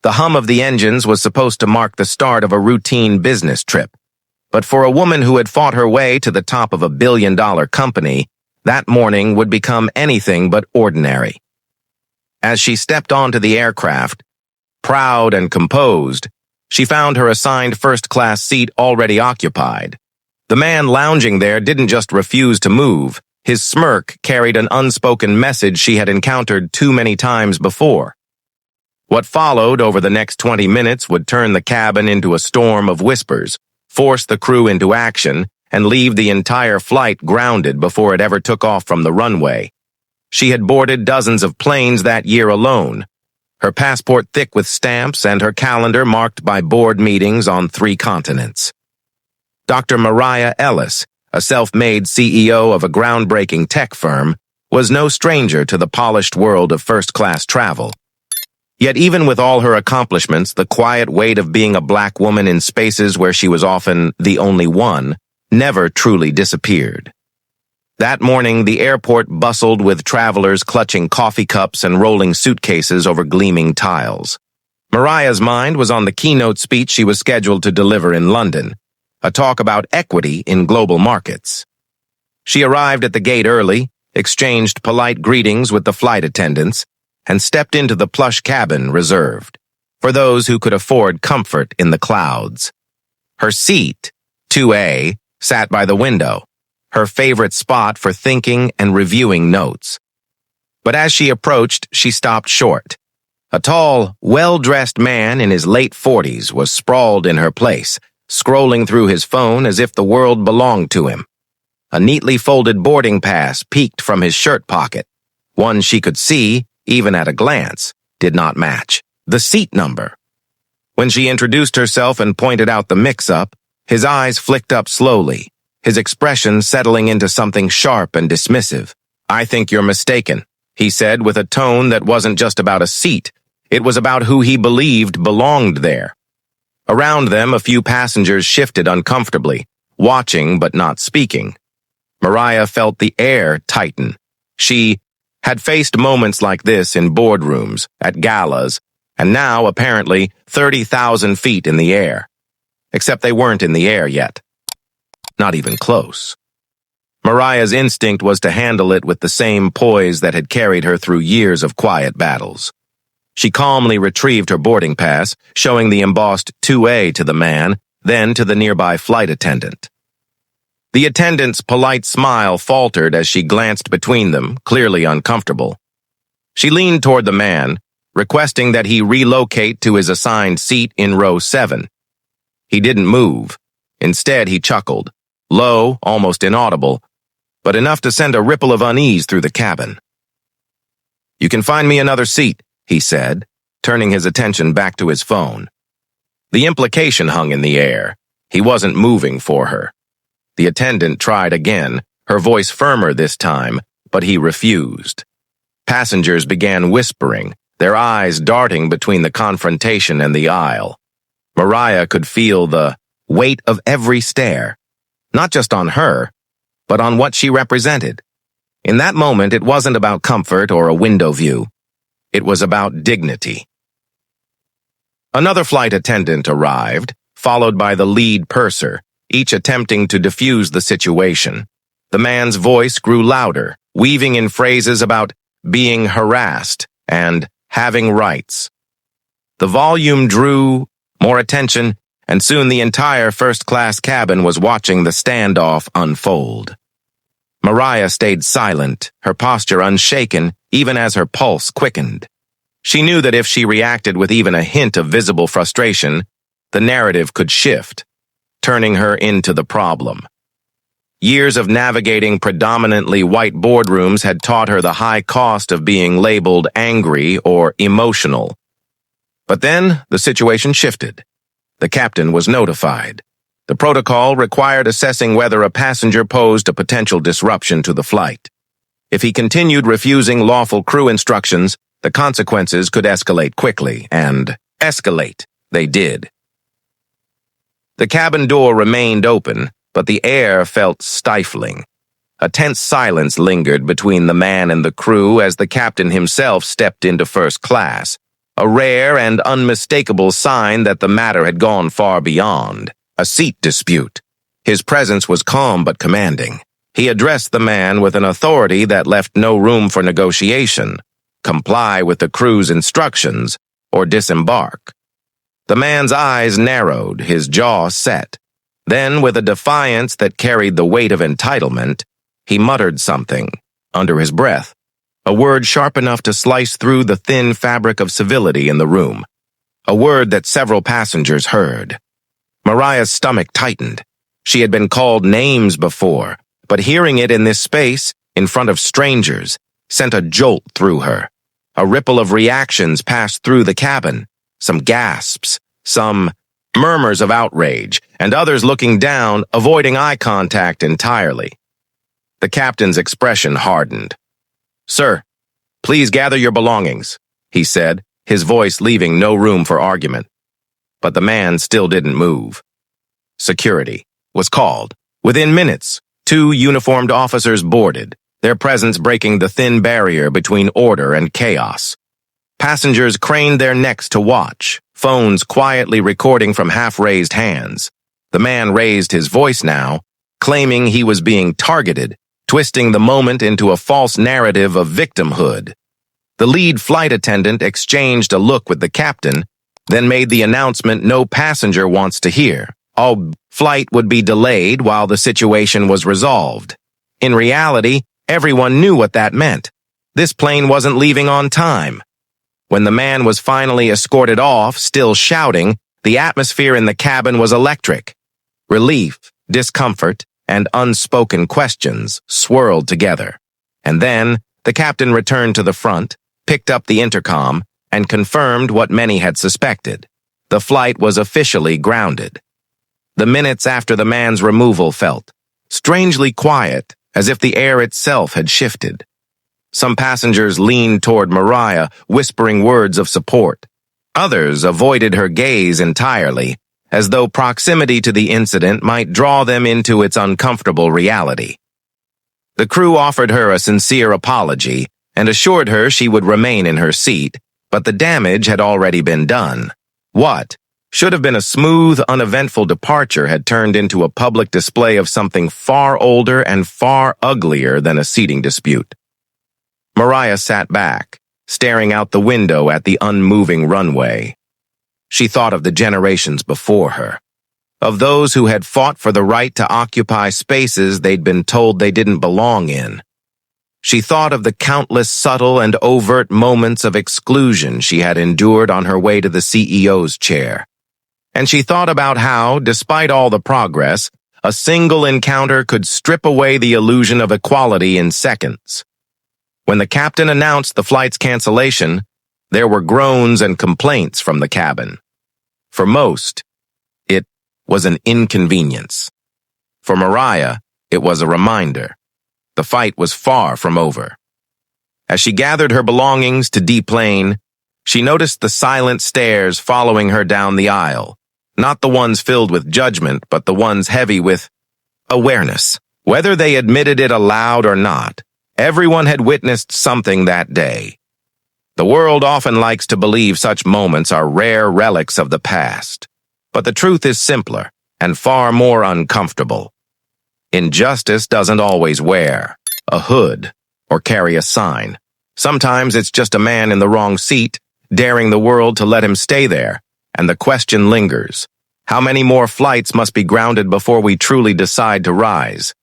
The hum of the engines was supposed to mark the start of a routine business trip. But for a woman who had fought her way to the top of a billion-dollar company, that morning would become anything but ordinary. As she stepped onto the aircraft, proud and composed, she found her assigned first-class seat already occupied. The man lounging there didn't just refuse to move. His smirk carried an unspoken message she had encountered too many times before. What followed over the next 20 minutes would turn the cabin into a storm of whispers, force the crew into action, and leave the entire flight grounded before it ever took off from the runway. She had boarded dozens of planes that year alone, her passport thick with stamps and her calendar marked by board meetings on 3 continents. Dr. Mariah Ellis, a self-made CEO of a groundbreaking tech firm, was no stranger to the polished world of first-class travel. Yet even with all her accomplishments, the quiet weight of being a black woman in spaces where she was often the only one never truly disappeared. That morning, the airport bustled with travelers clutching coffee cups and rolling suitcases over gleaming tiles. Mariah's mind was on the keynote speech she was scheduled to deliver in London, a talk about equity in global markets. She arrived at the gate early, exchanged polite greetings with the flight attendants, and stepped into the plush cabin reserved for those who could afford comfort in the clouds. Her seat, 2A, sat by the window, her favorite spot for thinking and reviewing notes. But as she approached, she stopped short. A tall, well-dressed man in his late 40s was sprawled in her place, scrolling through his phone as if the world belonged to him. A neatly folded boarding pass peeked from his shirt pocket. One she could see, even at a glance, did not match the seat number. When she introduced herself and pointed out the mix-up, his eyes flicked up slowly, his expression settling into something sharp and dismissive. "I think you're mistaken," he said with a tone that wasn't just about a seat. It was about who he believed belonged there. Around them, a few passengers shifted uncomfortably, watching but not speaking. Mariah felt the air tighten. She had faced moments like this in boardrooms, at galas, and now, apparently, 30,000 feet in the air. Except they weren't in the air yet. Not even close. Mariah's instinct was to handle it with the same poise that had carried her through years of quiet battles. She calmly retrieved her boarding pass, showing the embossed 2A to the man, then to the nearby flight attendant. The attendant's polite smile faltered as she glanced between them, clearly uncomfortable. She leaned toward the man, requesting that he relocate to his assigned seat in row 7. He didn't move. Instead, he chuckled, low, almost inaudible, but enough to send a ripple of unease through the cabin. "You can find me another seat," he said, turning his attention back to his phone. The implication hung in the air. He wasn't moving for her. The attendant tried again, her voice firmer this time, but he refused. Passengers began whispering, their eyes darting between the confrontation and the aisle. Mariah could feel the weight of every stare, not just on her, but on what she represented. In that moment, it wasn't about comfort or a window view. It was about dignity. Another flight attendant arrived, followed by the lead purser, each attempting to defuse the situation. The man's voice grew louder, weaving in phrases about being harassed and having rights. The volume drew more attention, and soon the entire first-class cabin was watching the standoff unfold. Mariah stayed silent, her posture unshaken, even as her pulse quickened. She knew that if she reacted with even a hint of visible frustration, the narrative could shift, turning her into the problem. Years of navigating predominantly white boardrooms had taught her the high cost of being labeled angry or emotional. But then the situation shifted. The captain was notified. The protocol required assessing whether a passenger posed a potential disruption to the flight. If he continued refusing lawful crew instructions, the consequences could escalate quickly, and escalate they did. The cabin door remained open, but the air felt stifling. A tense silence lingered between the man and the crew as the captain himself stepped into first class, a rare and unmistakable sign that the matter had gone far beyond a seat dispute. His presence was calm but commanding. He addressed the man with an authority that left no room for negotiation. Comply with the crew's instructions or disembark. The man's eyes narrowed, his jaw set. Then, with a defiance that carried the weight of entitlement, he muttered something, under his breath, a word sharp enough to slice through the thin fabric of civility in the room, a word that several passengers heard. Mariah's stomach tightened. She had been called names before, but hearing it in this space, in front of strangers, sent a jolt through her. A ripple of reactions passed through the cabin, some gasps, some murmurs of outrage, and others looking down, avoiding eye contact entirely. The captain's expression hardened. "Sir, please gather your belongings," he said, his voice leaving no room for argument. But the man still didn't move. Security was called. Within minutes, 2 uniformed officers boarded, their presence breaking the thin barrier between order and chaos. Passengers craned their necks to watch, phones quietly recording from half-raised hands. The man raised his voice now, claiming he was being targeted, twisting the moment into a false narrative of victimhood. The lead flight attendant exchanged a look with the captain, then made the announcement no passenger wants to hear. All flight would be delayed while the situation was resolved. In reality, everyone knew what that meant. This plane wasn't leaving on time. When the man was finally escorted off, still shouting, the atmosphere in the cabin was electric. Relief, discomfort, and unspoken questions swirled together. And then, the captain returned to the front, picked up the intercom, and confirmed what many had suspected. The flight was officially grounded. The minutes after the man's removal felt strangely quiet, as if the air itself had shifted. Some passengers leaned toward Mariah, whispering words of support. Others avoided her gaze entirely, as though proximity to the incident might draw them into its uncomfortable reality. The crew offered her a sincere apology and assured her she would remain in her seat, but the damage had already been done. What should have been a smooth, uneventful departure had turned into a public display of something far older and far uglier than a seating dispute. Mariah sat back, staring out the window at the unmoving runway. She thought of the generations before her, of those who had fought for the right to occupy spaces they'd been told they didn't belong in. She thought of the countless subtle and overt moments of exclusion she had endured on her way to the CEO's chair. And she thought about how, despite all the progress, a single encounter could strip away the illusion of equality in seconds. When the captain announced the flight's cancellation, there were groans and complaints from the cabin. For most, it was an inconvenience. For Mariah, it was a reminder. The fight was far from over. As she gathered her belongings to deplane, she noticed the silent stares following her down the aisle, not the ones filled with judgment, but the ones heavy with awareness. Whether they admitted it aloud or not, everyone had witnessed something that day. The world often likes to believe such moments are rare relics of the past, but the truth is simpler and far more uncomfortable. Injustice doesn't always wear a hood or carry a sign. Sometimes it's just a man in the wrong seat, daring the world to let him stay there, and the question lingers. How many more flights must be grounded before we truly decide to rise?